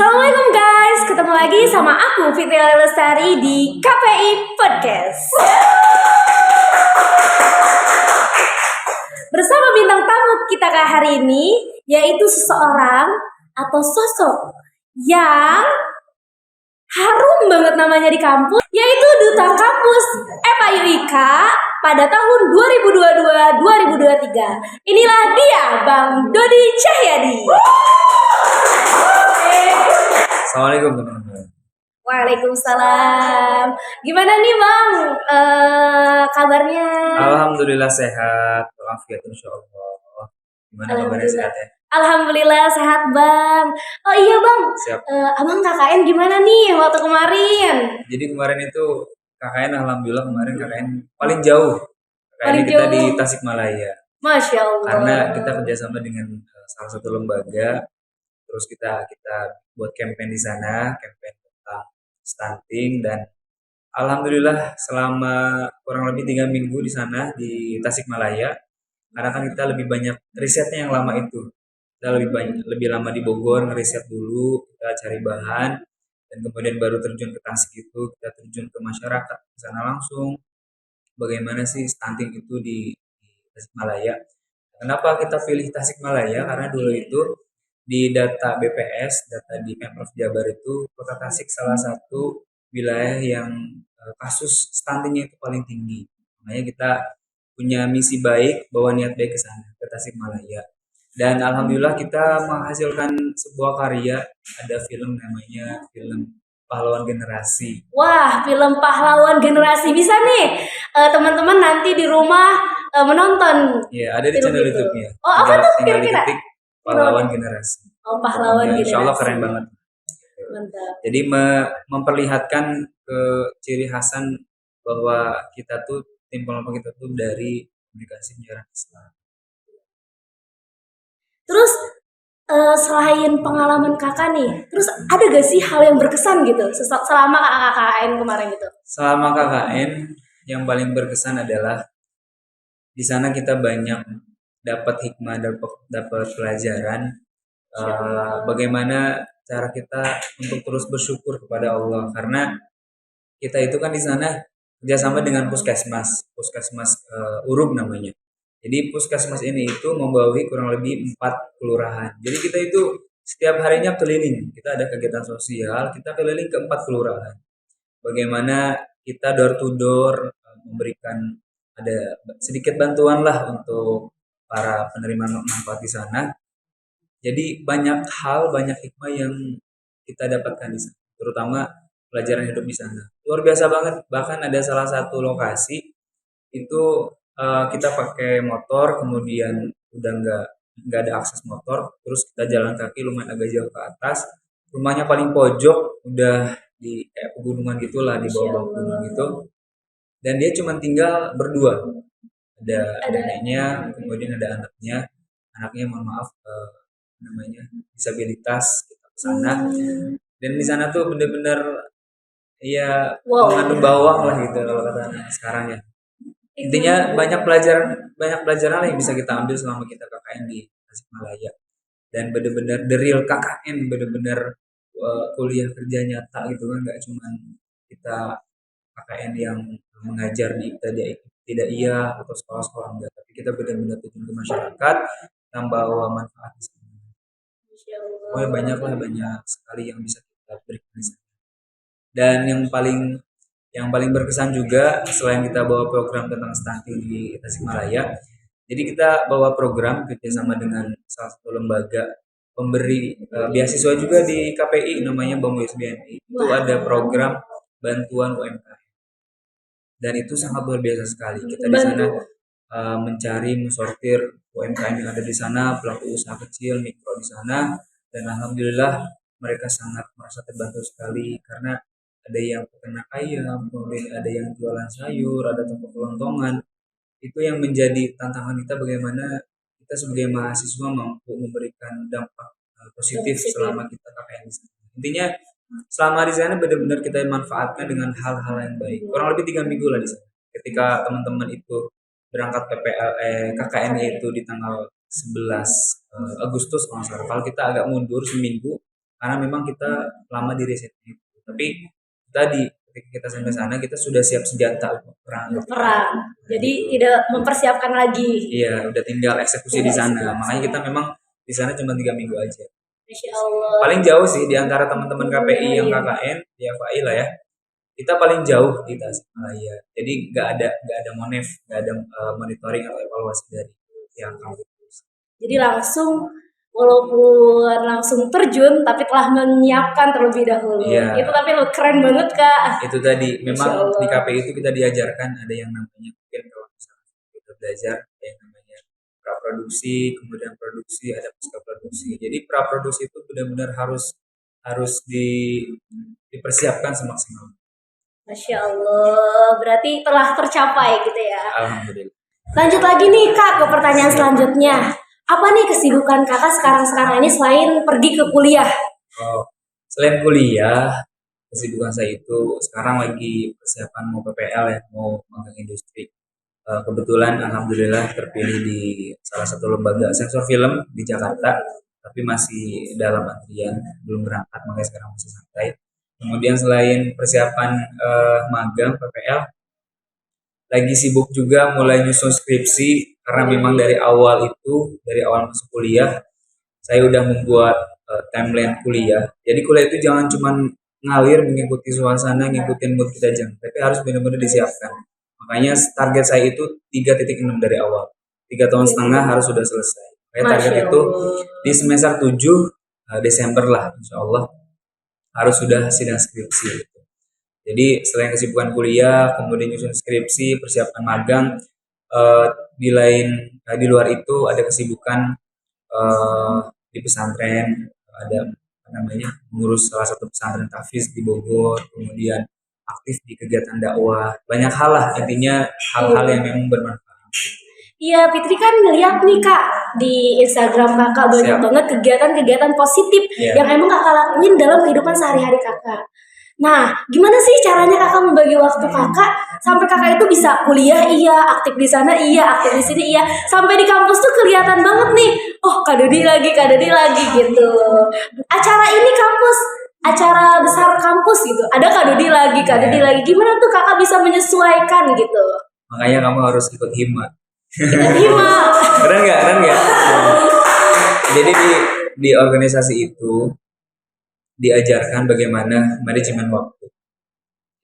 Assalamualaikum guys, ketemu lagi sama aku Fitri Lestari di KPI Podcast. Bersama bintang tamu kita hari ini, yaitu seseorang atau sosok yang harum banget namanya di kampus, yaitu Duta Kampus FIUIK pada tahun 2022-2023. Inilah dia, Bang Dodi Cahyadi. Assalamualaikum teman-teman. Waalaikumsalam. Gimana nih Bang kabarnya? Alhamdulillah sehat, walafiat insyaallah. Gimana kabarnya, sehat ya? Alhamdulillah sehat Bang. Oh iya Bang, Siap. Abang KKN gimana nih waktu kemarin? Jadi kemarin itu KKN, alhamdulillah kemarin KKN paling jauh. KKN Paling kita jauh. di Tasikmalaya. Masya Allah. Karena kita kerjasama dengan salah satu lembaga. Terus kita buat campaign di sana, campaign tentang stunting, dan alhamdulillah selama kurang lebih 3 minggu di sana di Tasikmalaya. Karena kan kita lebih banyak risetnya yang lama itu. Kita lebih lama di Bogor, ngeriset dulu, kita cari bahan, dan kemudian baru terjun ke Tasik itu, kita terjun ke masyarakat ke sana langsung. Bagaimana sih stunting itu di Tasikmalaya? Kenapa kita pilih Tasikmalaya? Karena dulu itu di data BPS, data di Pemprov Jabar itu, Kota Tasik salah satu wilayah yang kasus stuntingnya itu paling tinggi. Makanya kita punya misi baik, bawa niat baik ke sana, ke Tasikmalaya. Dan alhamdulillah kita menghasilkan sebuah karya, ada film namanya film Pahlawan Generasi. Wah, film Pahlawan Generasi bisa nih teman-teman nanti di rumah menonton. Ya, ada di channel YouTube-nya. Oh, apa tuh Tinggal kira-kira? diketik Pahlawan Generasi. Oh, Pahlawan Generasi. Insya Allah keren banget. Mantap. Jadi memperlihatkan ke ciri khasan bahwa kita tuh tim kelompok kita tuh dari komunikasi penyiaran Islam. Terus selain pengalaman kakak nih, terus ada gak sih hal yang berkesan gitu selama kakak KKN kemarin gitu? Selama KKN yang paling berkesan adalah di sana kita banyak dapat hikmah, dapat pelajaran bagaimana cara kita untuk terus bersyukur kepada Allah, karena kita itu kan di sana kerjasama dengan puskesmas Urub namanya. Jadi puskesmas ini itu membawahi kurang lebih 4 kelurahan. Jadi kita itu setiap harinya keliling, kita ada kegiatan sosial, kita keliling ke 4 kelurahan. Bagaimana kita door to door memberikan ada sedikit bantuan lah untuk para penerima manfaat di sana. Jadi banyak hal, banyak hikmah yang kita dapatkan di sana, terutama pelajaran hidup di sana. Luar biasa banget. Bahkan ada salah satu lokasi itu kita pakai motor, kemudian udah nggak ada akses motor, terus kita jalan kaki lumayan agak jauh ke atas. Rumahnya paling pojok, udah di kayak pegunungan gitulah, di bawah gunung gitu. Dan dia cuma tinggal berdua. Ada neneknya, kemudian ada anaknya. Anaknya mohon maaf namanya disabilitas, kita ke sana. Dan di sana tuh bener-bener ya mengandung bawang lah gitu kalau kata anak sekarang ya. Intinya banyak pelajaran yang bisa kita ambil selama kita KKN di Tasikmalaya. Dan bener-bener the real KKN, bener-bener kuliah kerja nyata gitu kan, nggak cuman kita KKN yang mengajar di tidak iya atau sekolah-sekolah enggak, tapi kita benar-benar terjun ke masyarakat yang bawa manfaat di sana. Oh, banyak sekali yang bisa kita berikan di sana. Dan yang paling berkesan juga, selain kita bawa program tentang stunting di Tasikmalaya, jadi kita bawa program kerjasama dengan salah satu lembaga pemberi beasiswa juga di KPI, namanya BEM USBNI. Itu ada program bantuan UMKM, dan itu sangat luar biasa sekali. Kita di sana mencari, mensortir UMKM yang ada di sana, pelaku usaha kecil, mikro di sana, dan alhamdulillah mereka sangat merasa terbantu sekali, karena ada yang peternak ayam, kemudian ada yang jualan sayur, ada toko kelontongan. Itu yang menjadi tantangan kita, bagaimana kita sebagai mahasiswa mampu memberikan dampak positif selama kita KKN di sana. Intinya selama di sana benar-benar kita manfaatkan dengan hal-hal yang baik. Kurang lebih 3 minggu lah di sana. Ketika teman-teman itu berangkat KKN itu di tanggal 11 Agustus kalau nggak salah. Kalau kita agak mundur seminggu, karena memang kita lama di riset itu. Tapi tadi ketika kita sampai sana kita sudah siap senjata untuk perang. Perang. Jadi tidak mempersiapkan lagi. Iya, udah tinggal eksekusi di sana. Makanya kita memang di sana cuma 3 minggu aja. Masya Allah. Paling jauh sih di antara teman-teman KPI yang KKN di FAI lah ya. Kita paling jauh di Tasikmalaya. Jadi nggak ada monef, nggak ada monitoring atau evaluasi dari yang kampus. Jadi langsung walaupun langsung terjun tapi telah menyiapkan terlebih dahulu. Iya. Itu tapi lo keren banget Kak. Itu tadi Masya memang Allah. di KPI itu kita diajarkan ada yang namanya mungkin kalau misalnya kita belajar ada yang namanya praproduksi, kemudian produksi, ada pasca produksi. Jadi praproduksi itu benar-benar harus dipersiapkan semaksimal. Masya Allah. Berarti telah tercapai gitu ya. Alhamdulillah. Lanjut lagi nih Kak ke pertanyaan selanjutnya. Apa nih kesibukan Kakak sekarang-sekarang ini selain pergi ke kuliah? Oh, selain kuliah, kesibukan saya itu sekarang lagi persiapan mau PPL ya, mau magang industri. Kebetulan alhamdulillah terpilih di salah satu lembaga sensor film di Jakarta, tapi masih dalam antrian, belum berangkat makanya sekarang masih santai. Kemudian selain persiapan magang PPL, lagi sibuk juga mulai nyusun skripsi karena memang dari awal masuk kuliah saya udah membuat timeline kuliah. Jadi kuliah itu jangan cuma ngalir mengikuti suasana, ngikutin mood kita aja, tapi harus benar-benar disiapkan. Makanya target saya itu 3.6 dari awal. 3,5 tahun harus sudah selesai. Makanya target Masya itu Allah. di semester 7 Desember lah insya Allah harus sudah sidang skripsi. Jadi selain kesibukan kuliah, kemudian nyusun skripsi, persiapan magang, di luar itu ada kesibukan di pesantren, ada apa namanya mengurus salah satu pesantren tahfiz di Bogor, kemudian aktif di kegiatan dakwah, banyak hal lah intinya hal-hal yang memang bermanfaat. Iya, Fitri kan ngeliat nih Kak di Instagram Kakak banyak Siap. banget kegiatan-kegiatan positif Iya. yang emang Kakak lakuin dalam kehidupan sehari-hari Kakak. Nah, gimana sih caranya Kakak membagi waktu Kakak sampai Kakak itu bisa kuliah iya, aktif di sana iya, aktif di sini iya, sampai di kampus tuh kelihatan banget nih. Oh, Kak Dodi lagi gitu. Acara ini kampus, acara besar kampus gitu. Ada Kak Dodi lagi. Gimana tuh Kakak bisa menyesuaikan gitu? Makanya kamu harus ikut hima. Terima. Keren nggak? Jadi di organisasi itu diajarkan bagaimana manajemen waktu.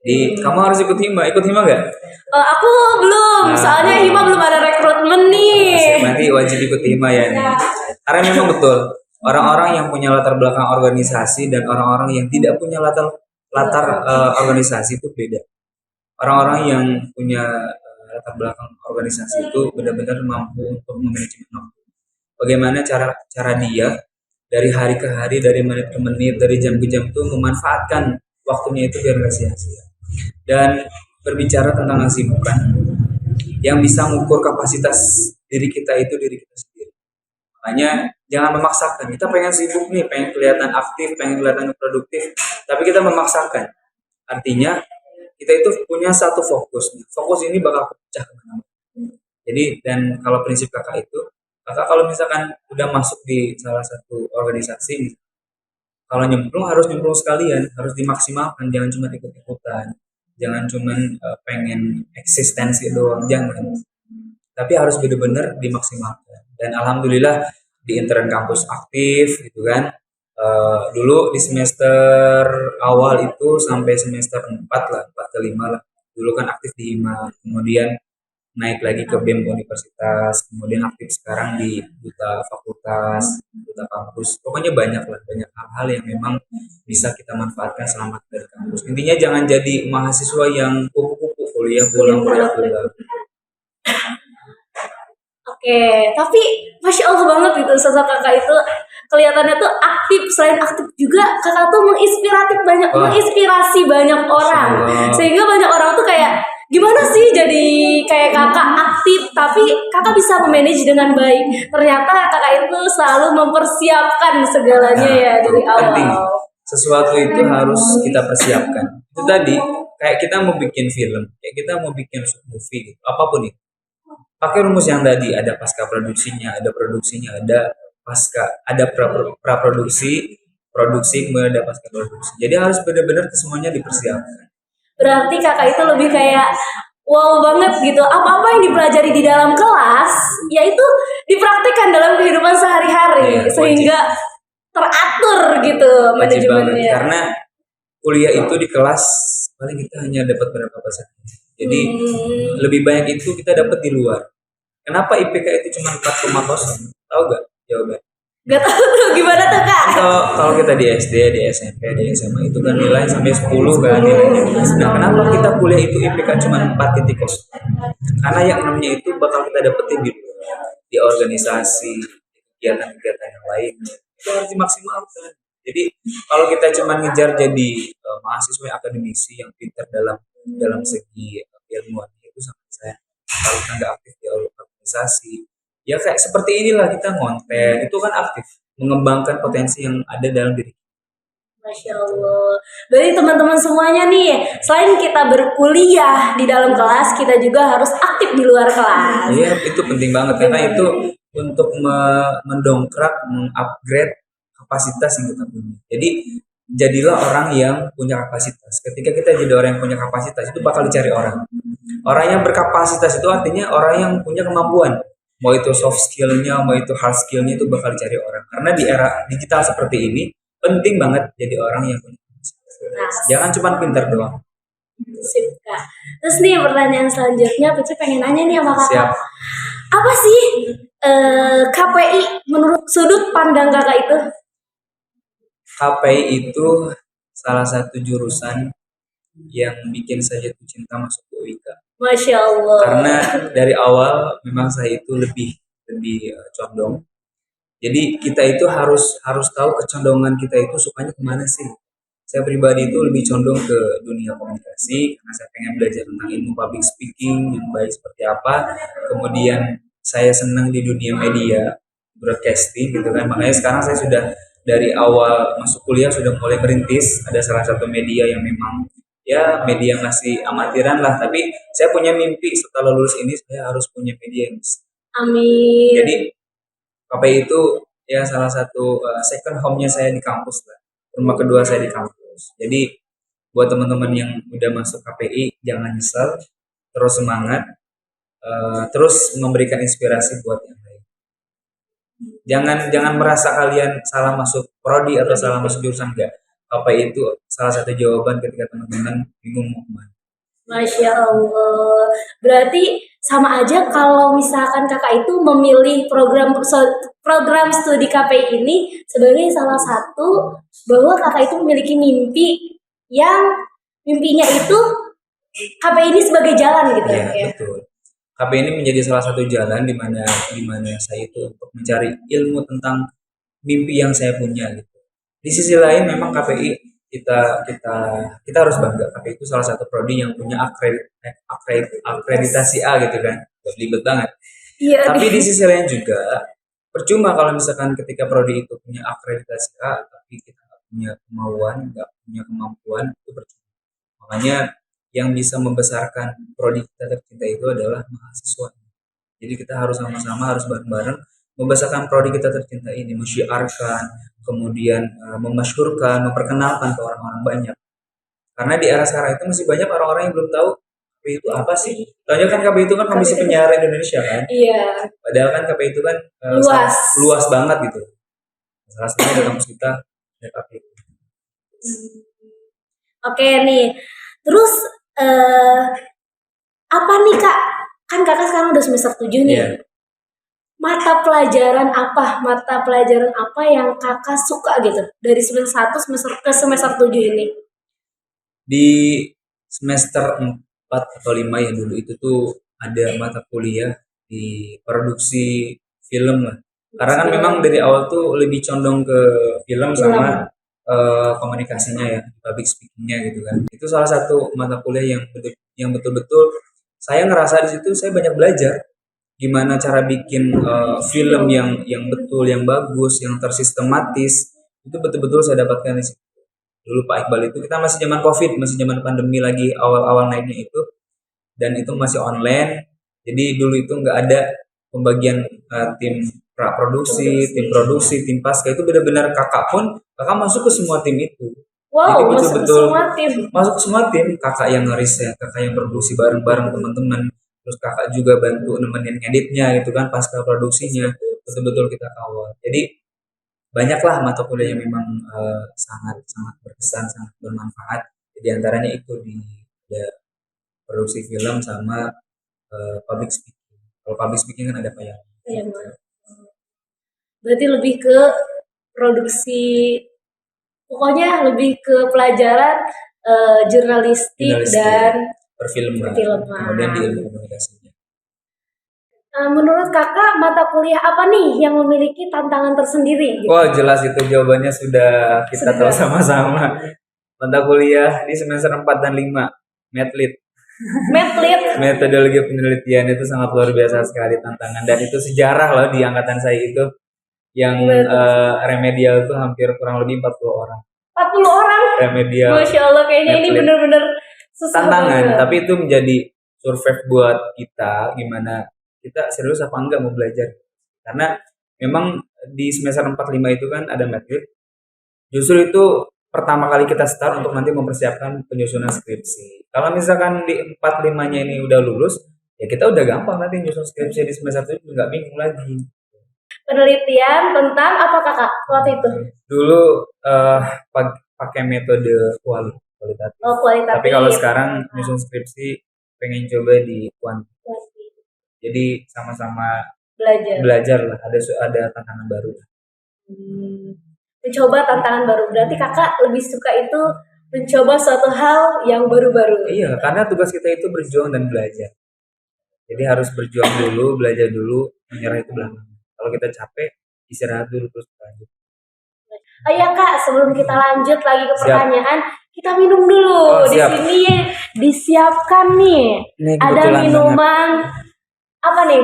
Jadi kamu harus ikut hima nggak? Aku belum, Nah. soalnya Hima belum ada rekrutmen nih. Nanti wajib ikut hima ya nih. Karena memang betul orang-orang yang punya latar belakang organisasi dan orang-orang yang tidak punya latar organisasi itu beda. Orang-orang yang punya latar belakang organisasi itu benar-benar mampu untuk memanajemen waktu. Bagaimana cara dia dari hari ke hari, dari menit ke menit, dari jam ke jam itu memanfaatkan waktunya itu biar nggak sia-sia. Dan berbicara tentang kesibukan, yang bisa mengukur kapasitas diri kita itu diri kita sendiri. Makanya jangan memaksakan. Kita pengen sibuk nih, pengen kelihatan aktif, pengen kelihatan produktif, tapi kita memaksakan. Artinya kita itu punya satu fokus. Fokus ini bakal pecah kemana-mana. Jadi dan kalau prinsip kakak itu, kakak kalau misalkan udah masuk di salah satu organisasi, kalau nyemplung harus nyemplung sekalian, harus dimaksimalkan, jangan cuma ikut-ikutan, jangan cuma pengen eksistensi doang, jangan. Tapi harus benar-benar dimaksimalkan. Dan alhamdulillah di intern kampus aktif gitu kan. Dulu di semester awal itu sampai semester 4 lah, 4 ke 5 lah. Dulu kan aktif di HIMA, kemudian naik lagi ke BEM universitas, kemudian aktif sekarang di duta fakultas, duta kampus. Pokoknya banyak hal-hal yang memang bisa kita manfaatkan selama dari kampus. Intinya jangan jadi mahasiswa yang kupu-kupu kuliah pulang. Oke, tapi Masya Allah banget gitu sosok kakak itu kelihatannya tuh aktif, selain aktif juga kakak tuh menginspirasi banyak orang. Allah. Sehingga banyak orang tuh kayak gimana sih jadi kayak kakak aktif tapi kakak bisa memanage dengan baik. Ternyata kakak itu selalu mempersiapkan segalanya ya dari penting. awal. Sesuatu itu harus kita persiapkan. Itu tadi kayak kita mau bikin film, kayak kita mau bikin movie gitu, apapun itu. Pakai rumus yang tadi, ada pasca produksinya, ada produksinya, ada pasca, ada praproduksi, produksi kemudian ada pasca produksi. Jadi harus benar-benar semuanya dipersiapkan. Berarti kakak itu lebih kayak wow banget gitu. Apa-apa yang dipelajari di dalam kelas, yaitu dipraktikkan dalam kehidupan sehari-hari, Iya, wajib. sehingga teratur gitu Wajib banget manajemennya. karena kuliah itu di kelas paling kita hanya dapat berapa persen. Jadi lebih banyak itu kita dapat di luar. Kenapa IPK itu cuma 4,0? Tahu gak jawaban? Gak tahu tuh gimana tuh kak? Kalau kita di SD, di SMP, di SMA itu kan nilai sampai 10 kan nilainya. Nah, kenapa kita kuliah itu IPK cuma 4,0? Karena yang namanya itu bakal kita dapetin di organisasi, kegiatan-kegiatan yang lain. Itu harus dimaksimalkan. Jadi kalau kita cuma ngejar jadi mahasiswa akademisi yang pintar dalam segi ilmuwan itu sama saya. Kalau kita nggak aktif di organisasi, ya kayak seperti inilah kita ngonten itu kan aktif mengembangkan potensi yang ada dalam diri. Masya Allah. Berarti teman-teman semuanya nih, selain kita berkuliah di dalam kelas, kita juga harus aktif di luar kelas. Iya, itu penting banget karena itu untuk mendongkrak, mengupgrade kapasitas yang kita punya. Jadi jadilah orang yang punya kapasitas. Ketika kita jadi orang yang punya kapasitas itu bakal dicari orang. Orang yang berkapasitas itu artinya orang yang punya kemampuan. Mau itu soft skill-nya, mau itu hard skill-nya itu bakal dicari orang. Karena di era digital seperti ini penting banget jadi orang yang punya kapasitas. Nah, Jangan cuma pintar doang. sip kak. Terus nih pertanyaan selanjutnya, Pece pengen nanya nih sama kakak. Siap. Apa sih KPI menurut sudut pandang kakak itu? KPI itu salah satu jurusan yang bikin saya jatuh cinta masuk ke UIK. Masya Allah. Karena dari awal memang saya itu lebih condong. Jadi kita itu harus tahu kecondongan kita itu sukanya kemana sih. Saya pribadi itu lebih condong ke dunia komunikasi karena saya pengen belajar tentang ilmu public speaking yang baik seperti apa. Kemudian saya senang di dunia media broadcasting gitu kan. Makanya sekarang saya sudah dari awal masuk kuliah sudah mulai merintis. Ada salah satu media yang memang ya media masih amatiran lah. Tapi saya punya mimpi setelah lulus ini saya harus punya media yang besar. Amin. Jadi KPI itu ya salah satu second home-nya saya di kampus lah. Rumah kedua saya di kampus. Jadi buat teman-teman yang udah masuk KPI jangan nyesel, terus semangat, terus memberikan inspirasi buat yang lain. Jangan merasa kalian salah masuk prodi atau salah masuk jurusan, enggak. KPI itu salah satu jawaban ketika teman-teman bingung mau kemana. Masya Allah. Berarti sama aja kalau misalkan kakak itu memilih program studi KPI ini sebagai salah satu bahwa kakak itu memiliki mimpi yang mimpinya itu KPI ini sebagai jalan gitu Ya, ya. betul. KPI ini menjadi salah satu jalan di mana saya itu untuk mencari ilmu tentang mimpi yang saya punya gitu. Di sisi lain memang KPI kita harus bangga. KPI itu salah satu prodi yang punya akreditasi A gitu kan. Belibet banget. Iya. Tapi di sisi lain juga percuma kalau misalkan ketika prodi itu punya akreditasi A tapi kita nggak punya kemauan, nggak punya kemampuan itu percuma. Makanya yang bisa membesarkan prodi kita tercinta itu adalah mahasiswa. Jadi kita harus sama-sama harus bareng-bareng membesarkan prodi kita tercinta ini, mensyiarkan, kemudian memasyhurkan, memperkenalkan ke orang-orang banyak. Karena di era sekarang itu masih banyak orang-orang yang belum tahu KPI itu apa sih. Tanya kan KPI itu kan Komisi Penyiaran Indonesia kan. Iya. Padahal kan KPI itu kan luas banget gitu. Salah satunya di kampus kita ada KPI. Oke nih. Terus apa nih kak? Kan kakak sekarang udah semester 7 nih. Iya. Mata pelajaran apa yang kakak suka gitu dari semester 1 ke semester 7 ini? Di semester 4 atau 5 ya dulu itu tuh ada mata kuliah di produksi film lah. Karena kan memang dari awal tuh lebih condong ke film sama komunikasinya ya, public speakingnya gitu kan. Itu salah satu mata kuliah yang betul-betul saya ngerasa di situ saya banyak belajar gimana cara bikin film yang betul, yang bagus, yang tersistematis. Itu betul-betul saya dapatkan di situ. Dulu Pak Iqbal itu kita masih zaman Covid, masih zaman pandemi lagi awal-awal naiknya itu, dan itu masih online. Jadi dulu itu nggak ada pembagian tim praproduksi, tim produksi, tim pasca itu benar-benar kakak masuk ke semua tim itu. Jadi Wow, masuk ke betul-betul semua tim. masuk ke semua tim, kakak yang ngeriset, kakak yang produksi bareng-bareng teman-teman, terus kakak juga bantu nemenin ngeditnya gitu kan, pasca produksinya betul-betul kita kawal. Jadi banyaklah mata kuliah yang memang sangat sangat berkesan, sangat bermanfaat. Di antaranya itu di ada produksi film sama public speaking. Kalau public speaking kan ada apa ya? Iya, Mas. Berarti lebih ke produksi, pokoknya lebih ke pelajaran jurnalistik Jurnalistik, dan perfilman, perfilman. kemudian di ilmu komunikasinya. Menurut kakak, mata kuliah apa nih yang memiliki tantangan tersendiri? Gitu? Wah, jelas itu jawabannya sudah kita Sudah. tahu sama-sama. Mata kuliah di semester 4 dan 5, Medlit. Medlit. Metodologi penelitian itu sangat luar biasa sekali tantangan, dan itu sejarah loh di angkatan saya itu yang remedial itu hampir kurang lebih 40 orang. 40 orang? Remedial. Masya Allah, kayaknya ini Medlit. benar-benar susah Tantangan, banget. tapi itu menjadi survive buat kita gimana kita serius apa enggak mau belajar. Karena memang di semester 4-5 itu kan ada Medlit. Justru itu pertama kali kita start untuk nanti mempersiapkan penyusunan skripsi. Kalau misalkan di 4-5-nya ini udah lulus, ya kita udah gampang nanti nyusun skripsi di semester 7, nggak bingung lagi. Penelitian tentang apa kakak waktu itu? Dulu pakai metode kualitatif. Oh, kualitatif. Tapi kalau sekarang nyusun skripsi pengen coba di kuantitatif. Jadi sama-sama belajar lah, ada tantangan baru. Mencoba tantangan baru, berarti kakak lebih suka itu mencoba suatu hal yang baru-baru. Iya, karena tugas kita itu berjuang dan belajar. Jadi harus berjuang dulu, belajar dulu, menyerah itu belakangan. Kalau kita capek, istirahat dulu terus lanjut. Oh iya kak, sebelum kita lanjut lagi ke pertanyaan, kita minum dulu. Di sini disiapkan nih. Ada minuman apa nih?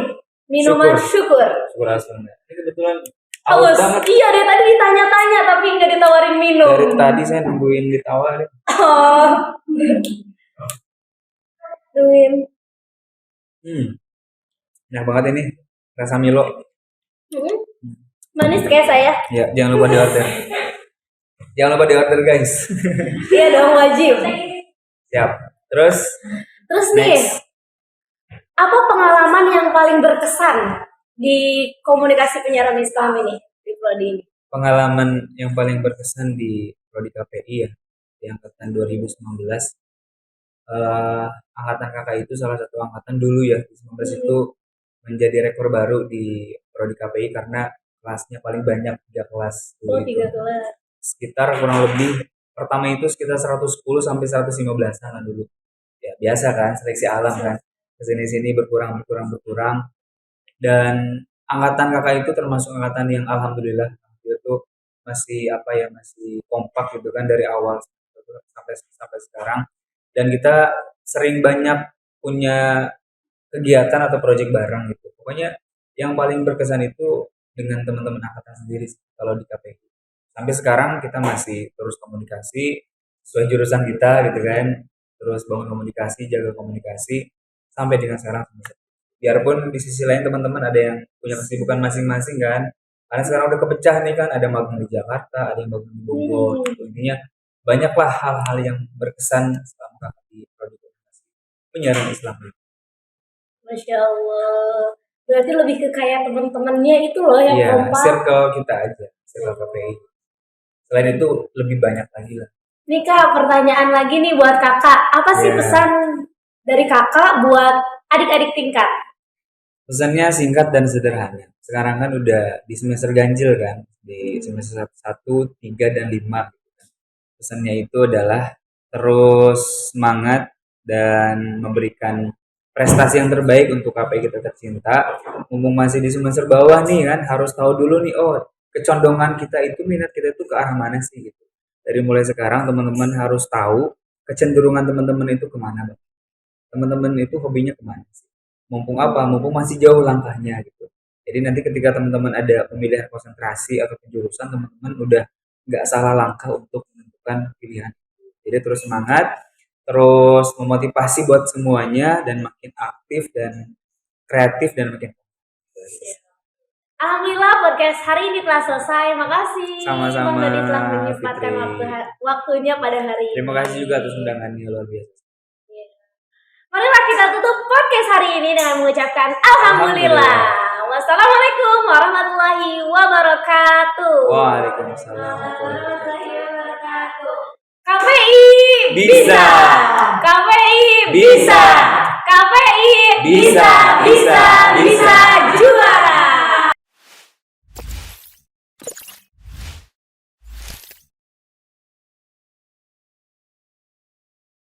Minuman syukur. Syukur asal. Ini kebetulan haus banget. Iya, dari tadi ditanya-tanya tapi nggak ditawarin minum. Dari tadi saya nungguin ditawarin. Oh. Nungguin. Enak banget ini. Rasa Milo. Manis kayak saya. Ya, jangan lupa di order. Jangan lupa di order guys. Iya dong, wajib. Siap. Terus nih, apa pengalaman yang paling berkesan di komunikasi penyiaran Islam ini, di prodi ini? Pengalaman yang paling berkesan di prodi KPI ya, di angkatan 2019. Angkatan kakak itu salah satu angkatan dulu ya, di 19 itu menjadi rekor baru di prodi KPI karena kelasnya paling banyak, 3 kelas. 3 kelas. Sekitar kurang lebih, pertama itu sekitar 110 sampai 115 lah dulu. Ya biasa kan, seleksi alam kan. Kesini-sini berkurang. Dan angkatan kakak itu termasuk angkatan yang alhamdulillah itu masih masih kompak gitu kan dari awal sampai sekarang. Dan kita sering banyak punya kegiatan atau proyek bareng gitu. Pokoknya yang paling berkesan itu dengan teman-teman angkatan sendiri kalau di KPI. Sampai sekarang kita masih terus komunikasi sesuai jurusan kita gitu kan. Terus bangun komunikasi, jaga komunikasi sampai dengan sekarang. Biarpun di sisi lain teman-teman ada yang punya kesibukan masing-masing kan. Karena sekarang udah kepecah nih kan, ada magang di Jakarta, ada yang magang di Bogor. Intinya banyaklah hal-hal yang berkesan selama kakak di prodi komunikasi penyiaran Islam. Masya Allah. Berarti lebih ke kayak teman-temannya itu loh yang kompak. Iya, circle kita aja, circle KPI. Selain itu lebih banyak lagi lah. Nih kak, pertanyaan lagi nih buat kakak. Apa sih pesan dari kakak buat adik-adik tingkat? Pesannya singkat dan sederhana. Sekarang kan udah di semester ganjil kan, di semester 1, 3, dan 5. Pesannya itu adalah terus semangat dan memberikan prestasi yang terbaik untuk KPI kita tercinta. Mumpung masih di semester bawah nih kan, harus tahu dulu nih, oh kecondongan kita itu, minat kita itu ke arah mana sih gitu. Dari mulai sekarang teman-teman harus tahu kecenderungan teman-teman itu kemana. Teman-teman itu hobinya kemana sih. Mumpung masih jauh langkahnya gitu. Jadi nanti ketika teman-teman ada pemilihan konsentrasi atau penjurusan, teman-teman udah nggak salah langkah untuk menentukan pilihan. Jadi terus semangat, terus memotivasi buat semuanya, dan makin aktif dan kreatif dan makin Alhamdulillah podcast hari ini telah selesai. Makasih Sama-sama, Bang Dodi telah menyempatkan Fitri. waktunya pada hari ini. Terima kasih juga atas undangannya, luar biasa. Marilah kita tutup podcast hari ini dengan mengucapkan Alhamdulillah. Wassalamualaikum warahmatullahi wabarakatuh. Waalaikumsalam warahmatullahi wabarakatuh. KPI Bisa. KPI Bisa. KPI Bisa.